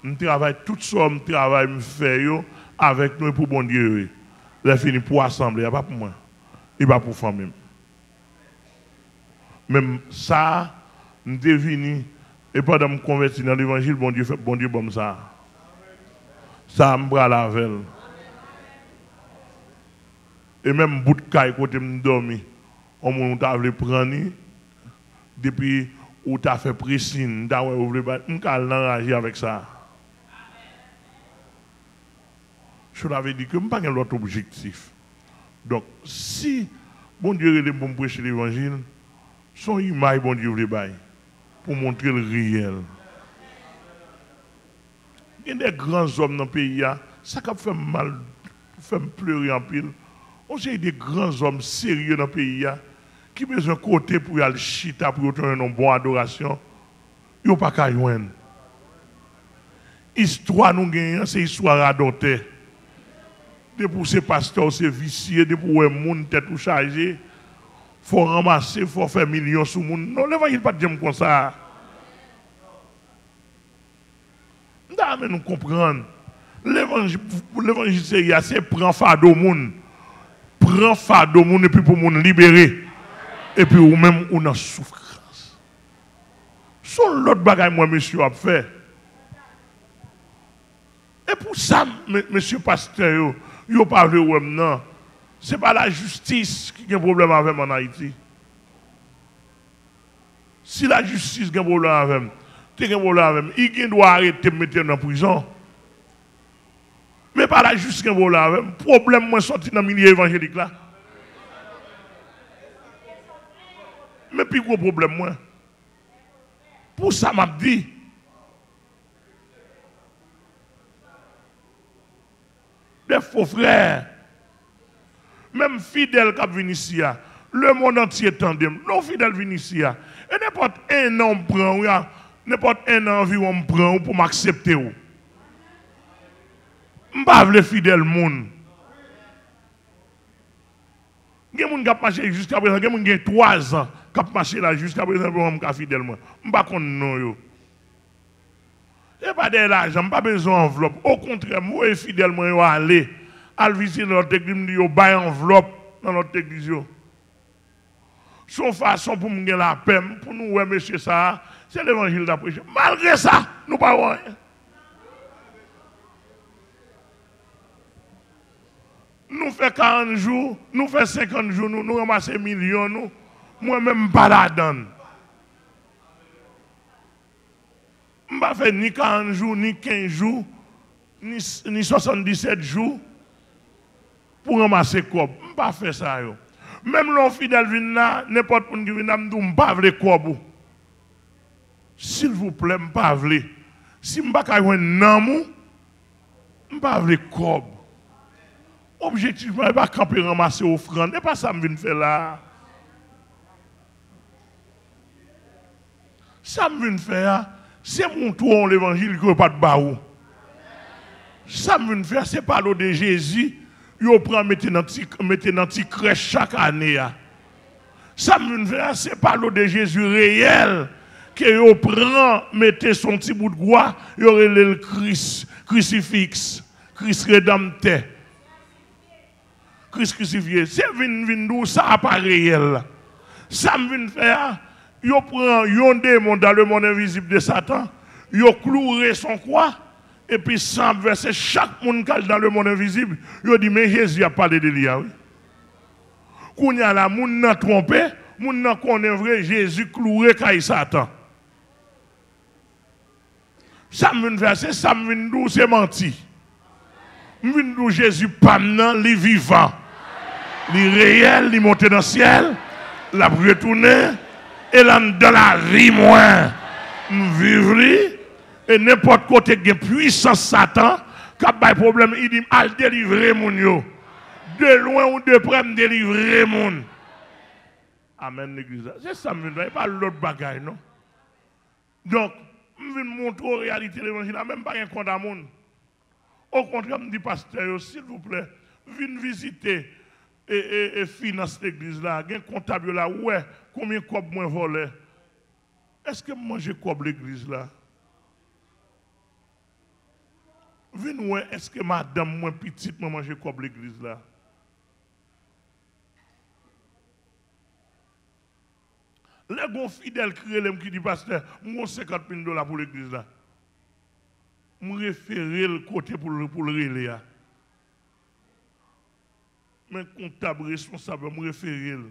Je travaille tout ça, je travaille, je fais avec nous pour bon Dieu. Je fini pour assembler, pas pour moi. Et pas pour famille. Même ça, je devine, et pendant que je me convertis dans l'évangile, bon Dieu fait bon Dieu comme ça. Ça me bras la velle. Et même bout de caille côté me dormi, on t'a voulu prendre depuis où tu as fait pressing, tu as voulu enrager avec ça. Je l'avais dit que je n'ai pas l'autre objectif. Donc, si bon Dieu est bon pour prêcher l'évangile, son image, bon Dieu veut pour montrer le réel. Il y a des grands hommes dans le pays, ça fait mal, fait pleurer en pile. On sait des grands hommes sérieux dans le pays qui ont besoin de côté pour aller chita, pour avoir une bonne adoration. Ils n'ont pas qu'à joindre. Histoire nous gagnons, c'est histoire adoptée. de pour ces pasteurs, c'est vicieux, de pour les gens tête ou chargé, faut ramasser, faut faire millions sur le monde. Non, l'évangile pas de comme ça. Mais nous comprenons. L'évangile, c'est prendre fardeau au monde. Prends fardeau au monde et puis pour nous libérer. Et puis ou même on a souffrance. C'est l'autre bagaille moi monsieur a fait. Et pour ça monsieur pasteur yo pas vrai non. C'est pas la justice qui a un problème avec en Haïti. Si la justice a un problème avec, tu as un problème avec, il doit arrêter de mettre en prison. Mais pas la justice qui a un problème avec. Le problème, moi, sorti dans le milieu évangélique là. Mais puis, gros problème, moi. Pour ça, m'a dit. Des faux frères. Même fidèles qui viennent ici, le monde entier tandem, nos fidèles viennent ici. Et n'importe un an prend, n'importe un an environ prend pour m'accepter. Je ne pas les fidèles monde. Il y a des gens qui marché jusqu'à présent, il y a des gens qui ont 3 ans qui marché là jusqu'à présent pour me fidèle. Je ne pas non. Il n'y a pas d'argent, je n'ai pas besoin d'enveloppe. Au contraire, moi, fidèlement, je vais aller visiter notre église, je vais enveloppe dans notre église. Son façon pour me gagner la paix, pour nous, ouais, monsieur, ça, c'est l'évangile d'après. Malgré ça, nous ne parlons rien. Nous faisons 40 jours, nous faisons 50 jours, nous ramassons millions, moi-même, pas la donne. Je ne vais pas faire ni 40 jours, ni 15 jours, ni 77 jours pour ramasser quoi. Je ne vais pas faire ça. Même l'on fidèle vient là, n'importe qui vient là, je ne vais pas faire quoi. S'il vous plaît, je ne vais pas faire. Si je ne vais pas faire un amour, je ne vais pas faire quoi. Objectivement, je ne vais pas ramasser offrande. Ce n'est pas ça que je viens faire là. Ça que je viens faire, c'est mon tour l'évangile qui n'a pas de barreau. Ça que je viens faire, c'est parler de Jésus. Yo prend mettre dans petit crèche chaque année. Ça me fait c'est pas l'eau de Jésus réel que yo prend mettre son petit bout de bois, yo relève le Christ crucifix, Christ rédempteur. Christ crucifié, c'est vin ça pas réel. Ça me faire yo prend yon démon dans le monde invisible de Satan, yo cloué son croix. Et puis, sans verser chaque monde qui est dans le monde invisible, il dit, mais Jésus a parlé de lui. Quand il y a la monde n'a trompé, monde n'a connaît vrai, Jésus cloué quand Satan. Ça me fait, c'est ça me c'est menti. Me Jésus pas maintenant, il vivant. Il réel, il monté dans le ciel, il a retourné, et là dans la vie, moi, je vivre. Et n'importe côté qui a puissance Satan, qui a des problèmes, il dit, al délivrer mon yo. De loin ou de près, me délivrer mon. Amen, l'église. C'est ça, je ne pas l'autre bagaille, non? Donc, je viens montrer la réalité de l'évangile, même pas un compte à monde. Au contraire, je me dis, pasteur, s'il vous plaît, venez visiter et finance l'église là, un comptable là, ouais, combien de cobs moi volé? Est-ce que moi j'ai cob l'église là? Venez, est-ce que madame, moi petite, moi mange comme l'église là? Les bons fidèles crient, qui dit, pasteur, moi 50 000 $ pour l'église là. Je référer le côté pour le relais. Mais comptable responsable, je référer. Je ne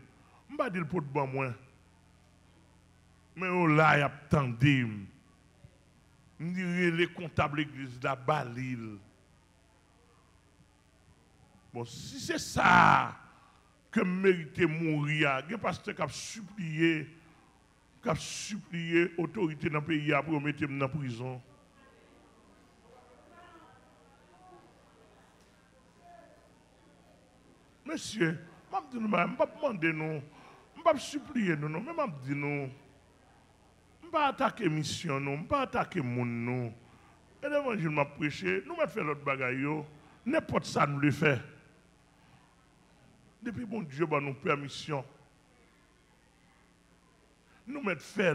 vais pas dire pour de moi. Mais là, il y a attendu. Je dirais les comptables de l'église la Balil. Bon, si c'est ça que mérite mourir, il y a un pasteur qui a supplié l'autorité dans le pays pour mettre dans la prison. Monsieur, je ne vais pas demander nous, je ne vais pas supplier nous, mais je vais dire nous. Je ne vais pas attaquer la mission, je ne vais pas attaquer le monde. Et l'évangile m'a prêché, nous mettons fait l'autre bagaille. N'importe ça nous le fait. Depuis bon Dieu, bah, nous permission. Nous mettons fait.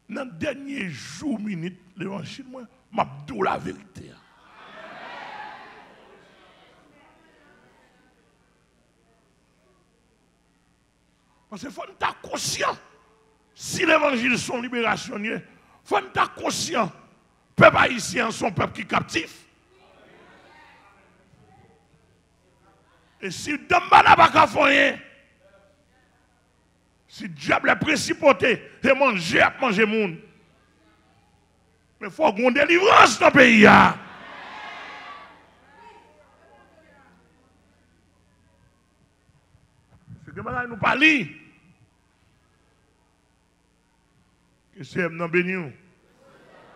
Dans le dernier jour, minute, l'évangile, moi, m'a dit la vérité. Parce qu'il faut être conscient. Si l'évangile sont libérationniers, il faut être conscient. Le peuple haïtien, son peuple qui est captif. Et si Damba n'a pas qu'à faire, si le diable est principauté, et manger, monde. Mais il faut qu'on délivrance dans le pays. C'est que nous parlons. Que c'est dans béni.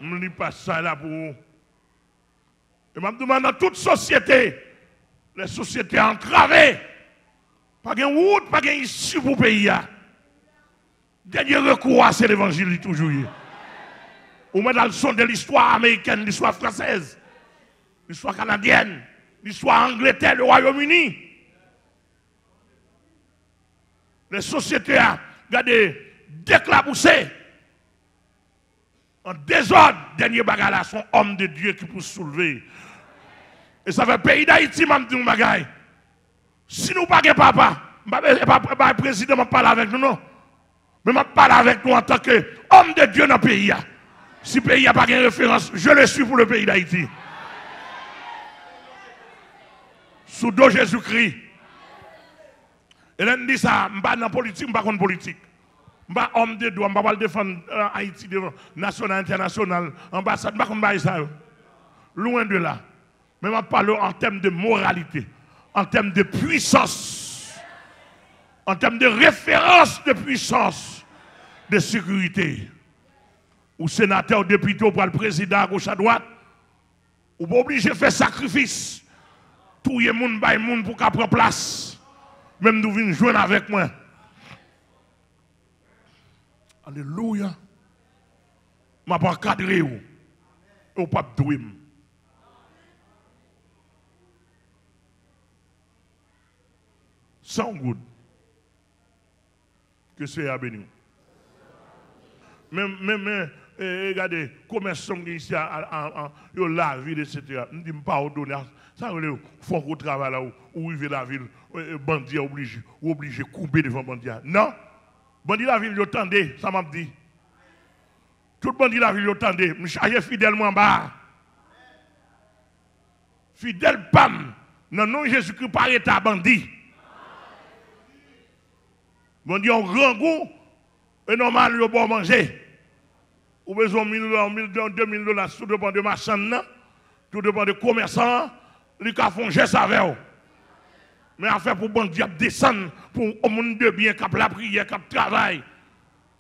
Je ne lis pas ça là pour vous. Et je me demande dans toute société, les sociétés enclavées, pas de route, pas d'issue pour le pays. Dernier recours, c'est l'évangile toujours. Ou même dans le son de l'histoire américaine, l'histoire française, l'histoire canadienne, l'histoire Angleterre, le Royaume-Uni. Les sociétés, regardez, déclaboussées, en désordre, dernier bagarre là, sont hommes de Dieu qui peuvent soulever. Et ça fait pays d'Haïti, m'a dit bagaille. Si nous pas de papa, le président ne parle avec nous, non. Mais je parle avec nous en tant qu'homme de Dieu dans le pays. Si le pays n'a pas de référence, je le suis pour le pays d'Haïti. Sous dos Jésus-Christ. Et là, on dit ça, je ne suis pas dans la politique, je ne suis pas dans la politique. Je ne suis pas homme de droit, je ne vais pas défendre Haïti devant national, international, ambassade, je ne vais pas ça. Loin de là. Mais je parle en termes de moralité, en termes de puissance, en termes de référence de puissance, de sécurité. Ou sénateur, ou député, ou le président à gauche à droite, ou pas obligé de faire sacrifice. Tout le monde va monde pour qu'il prenne place. Même nous venons joindre avec moi. Alléluia. Je ne vais pas encadrer ou. Ou pas douer. Sans good. Que c'est à béni. Même, regardez, commerçants ici, la ville, etc. Je ne dis pas ordonner. Ça veut dire faut qu'on travaille là où vivre la ville, bandit obligé de couper devant bandit. Non, bandit la ville, attendez, ça m'a dit. Tout bandit la ville, attendez, je charge fidèlement en bas. Fidèle pam, non, non, Jésus-Christ par état bandit. Bandit en grand goût, et normal, il faut manger. Ou besoin de 1 000 $, 2 000 $, tout dépend de marchand, tout dépend de commerçant. Ils font geste avec eux. Mais en fait, pour bon Dieu descendre, pour au monde de bien, qui a la prière, qui a travail,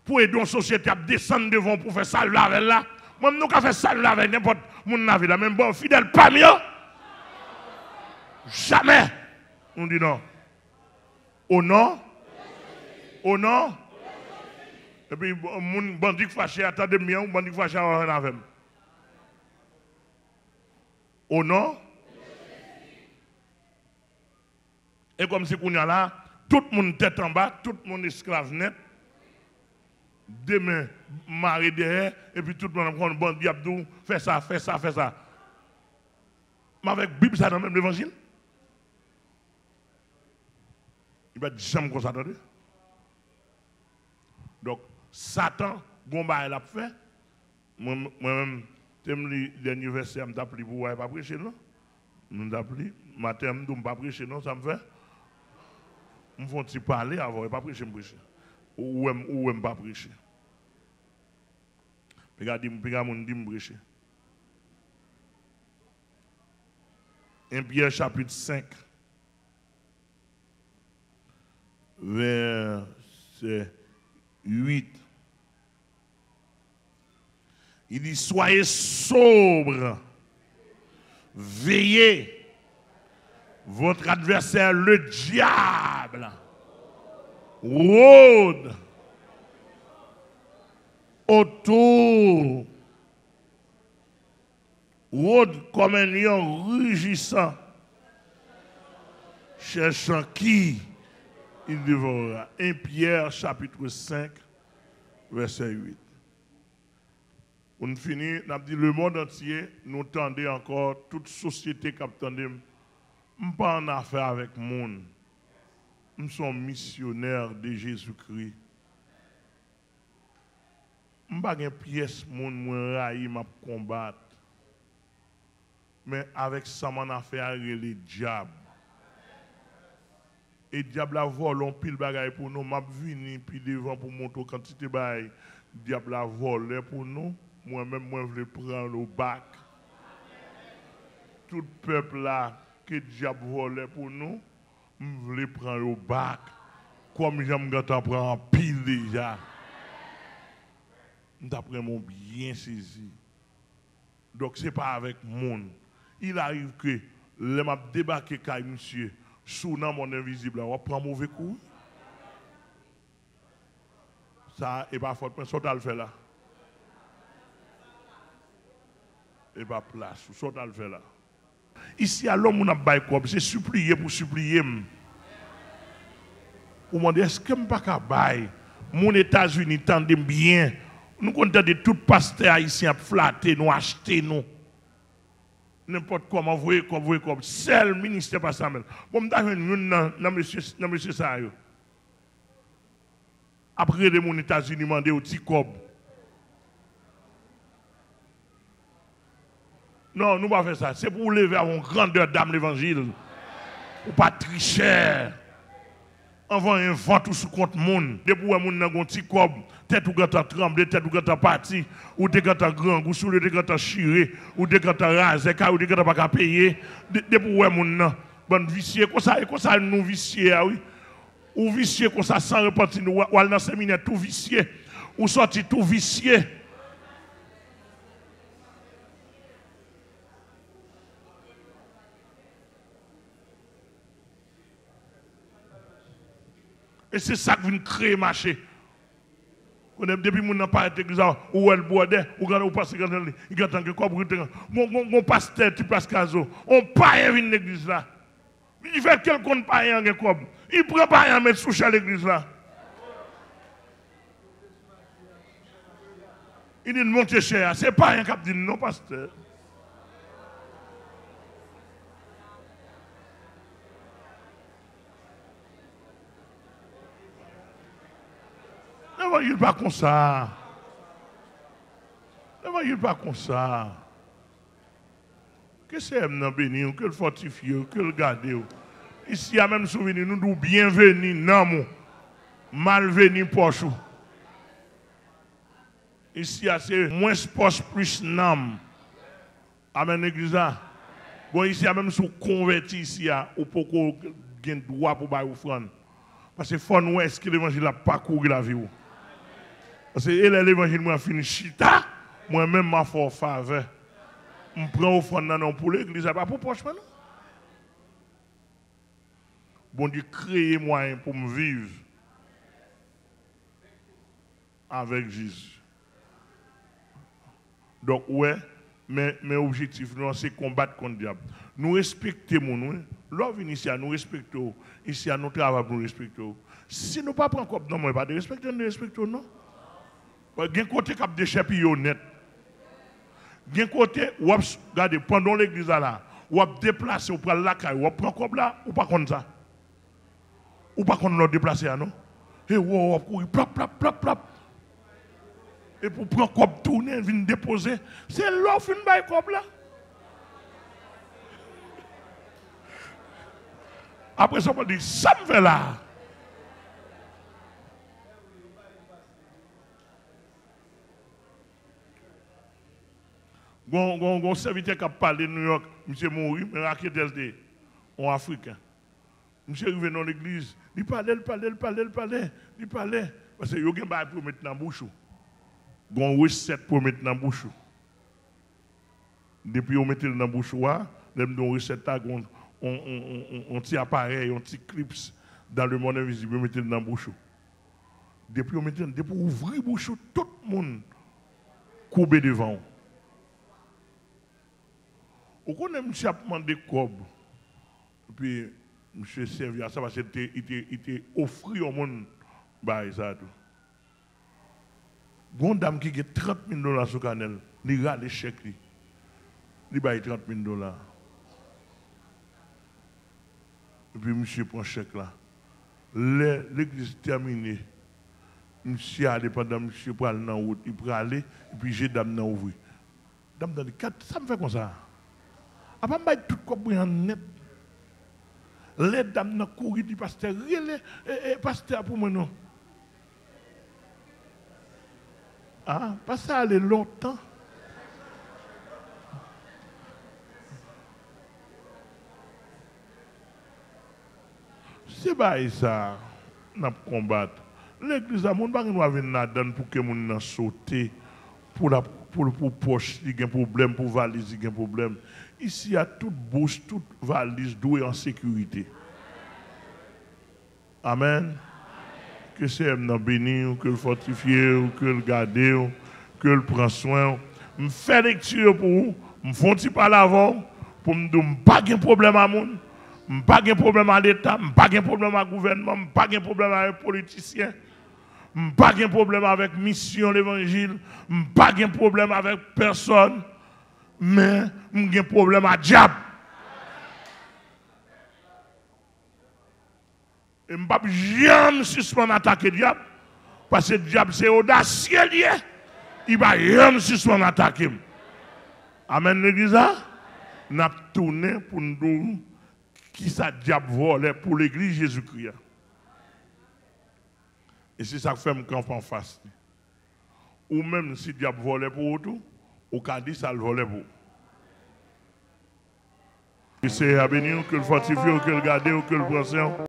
pour aider une société à descendre devant pour faire ça avec là. Même nous, qui fait ça avec n'importe mon navire là, même bon, fidèle, pas mieux. Jamais. On dit non. Au nom. Au nom. Et puis, mon bandit fâché, attendez bien, bandit fâché avec. Au nom. Et comme si qu'on y a là, tout le monde tête en bas, tout le monde esclave net. Demain, maré derrière, et puis tout le monde prend un bon diable, fait ça, fait ça, fait ça. Mais avec la Bible, ça dans même l'évangile. Il va dire jamais comme ça, attendez. Donc, Satan, Gomba, il a fait. Moi-même, le dernier verset, je m'ai appelé pour ne pas prêcher, non? Je m'ai appelé, matin, je ne pas prêcher, non, ça me fait. Je ne vais pas parler avant, je ne vais pas prêcher, ou je ne vais pas prêcher. Regardez, je vais prêcher. 1 Pierre chapitre 5, verset 8. Il dit, soyez sobres, veillez. Votre adversaire, le diable, rôde autour rôde comme un lion rugissant, cherchant qui il dévorera. 1 Pierre chapitre 5, verset 8. On finit, on a dit le monde entier, nous tendez encore, toute société qui attendait, je ne suis pas en affaire avec le monde. Nous sommes missionnaires de Jésus-Christ. Je ne suis pas une pièce, moi, raï, m'a combattre. Mais avec ça, mon affaire, le diable. Et le diable a volé un pile bagaille pour nous. Je suis venu puis devant pour montrer quantité de bagaille. Le diable a volé pour nous. Moi-même, moi, je voulais prendre au bac. Tout le peuple là, que le diable volait pour nous, je voulais prendre au bac. Comme j'aime quand on prend en pile déjà. D'après mon bien saisi. Donc, ce n'est pas avec le monde. Il arrive que les m'a débarqué avec monsieur, sous mon invisible, on prend mauvais coup. Ça, et pas faute, mais ça, tu le fait là. Et pas place, ça, tu le fait là. Ici, à l'homme, on a bail comme c'est supplier pour supplier. Ou me dit, est-ce que je ne peux pas bailler? Mon États-Unis tendent bien. Nous comptons de tout pasteur haïtien flatter, nous acheter, nous. N'importe comment, vous voyez comme. Seul ministère pas ça même. Bon, je dans monsieur ça. Après, les mon États-Unis demandé au petit cob. Non, nous ne pas faire ça. C'est pour lever à une grandeur d'âme l'évangile. Ou pas tricher. Avant un vent tout sous compte monde. Depuis où moun nan gon ti cob, tête ou gata tremble, tête ou gata parti, ou de gata grand, ou sous le de gata chiré, ou de gata rasé, ou de gata pas payer. Depuis où moun nan bon vicieux comme ça nous vicieux oui. Ou vicieux comme ça sans repentir nous ou dans séminaire tout vicieux, ou sorti tout vicieux. Et c'est ça qui vient créer marché. Depuis que nous pas été où elle boit, ou passe il y a tant que quoi mon pasteur tu passes caso. On paye une l'église là. Il fait quelqu'un paye un quoi. Il prend pas un mettre sous l'église là. Il dit monter cher, c'est pas un cap dit non pasteur. L'évangile pas comme ça. L'évangile pas comme ça. Que c'est nous bénir, que le fortifier, que le garder. Ici, il y a même souvenir, nous disons bienvenue, non, malvenu, poche. Ici, c'est moins poche, plus nam. Amen, l'église. Bon, ici, il y a même sous converti, ici, ou pour qu'on ait droit pour bailler offrande. Parce que faut nous est-ce que l'évangile n'a pas couru la vie. Parce que l'évangile m'a fini chita, moi-même m'a fait faveur. Je prends offrande non pour l'église, pas pour poche, non. Bon Dieu, créer moyen pour me vivre avec Jésus. Donc, ouais, mais objectif, c'est combattre contre le diable. Nous respectons, nous. L'homme ici, nous respectons. Ici, nous travaillons pour nous respecter. Si nous ne prenons pas comme non, pas de respecter, nous respectons, non. Il y a un côté qui a des chèpes honnêtes. Il y a un côté, regardez, pendant l'église là, ou a déplacé, ou prend la caille, ou prend comme là, ou pas comme ça. Ou pas qu'on nous déplacer, non? Et ou courir, plop, plop, plop, plop. Et pour prendre comme tourner, venir déposer, c'est l'offre une baille comme là. Après ça, on dit, ça me fait là. Gon serviteur qui a parlé de New York, M. Mouri, mais raquette en Africain. Monsieur arrivé dans l'église, il parlait. Parce que il y a un bail pour mettre dans la bouche. Il y a une recette pour mettre dans la bouche. Depuis qu'on mettait dans la bouche, on a une recette, on petit appareil, un petit clips dans le monde invisible, on mettait dans la bouche. Depuis qu'on ouvrir la bouche, tout le monde courbé devant. Au connaît, monsieur a demandé cob. Puis, monsieur servi à ça parce qu'il était offert au monde. Bah, ça tout. Une dame qui a 30 000 dollars sur le canal, il a les chèques. Il a 30 000 dollars. Et puis, monsieur prend le chèque là. L'église terminée. Monsieur allé pendant monsieur pour aller dans la route, il peut aller, et puis j'ai dame dans ouvrir. Dame dans le cadre, ça me fait comme ça. Après, je vais tout comprendre net. Les dames dans courir du pasteur, pasteur pour moi non. Ah, pas ça aller longtemps. C'est pas ça, nous combattre. L'église a mon pas nous venir pour que mon sauter pour poche, il y a un problème pour valise, il y a un problème. Ici il y a toute bouche, toute valise douée en sécurité. Amen. Que c'est nous bénir, que le fortifier, que le garder, que le prendre soin. Me faire lecture pour vous, me font par l'avant pour me dire pas de problème à monde. Pas de problème à l'État, pas de problème à gouvernement, pas de problème avec les politiciens, pas de problème avec mission l'évangile, pas de problème avec personne, mais j'ai un problème à diable. Et je ne peux jamais suspendre attaquer le diable, parce que le diable c'est audacieux, il va jamais suspendre attaquer. Amen l'église, nous avons tourné pour nous dire qui ça diable volait pour l'église Jésus-Christ. Et c'est ça que fait mon camp en face. Ou même si le diable volait pour tout, au cas dit ça le volait pour. Et c'est à bénir que le fortifier, que le garder, que le prendre.